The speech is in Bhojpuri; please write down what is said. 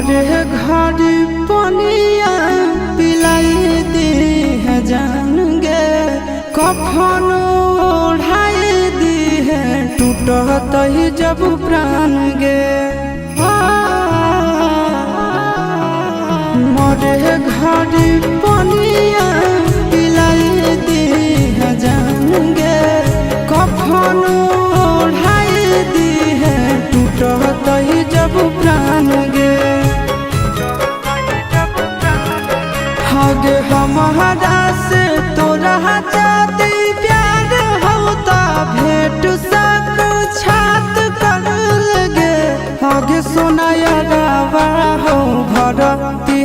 मोरे घर पनिया पिलाई दी है जान गे, कफन ओढ़ाई दी है टूटत ही जब प्राण गे। मोरे घर पनिया पिलाई दी है जान गे, कफन ओढ़ाई दी है टूटत ही जब प्राण गे। हगे हमारा से तोरा जाती प्यार होता भेंट साक्षात कर लगे। हगे सोनाया गावा हो भरती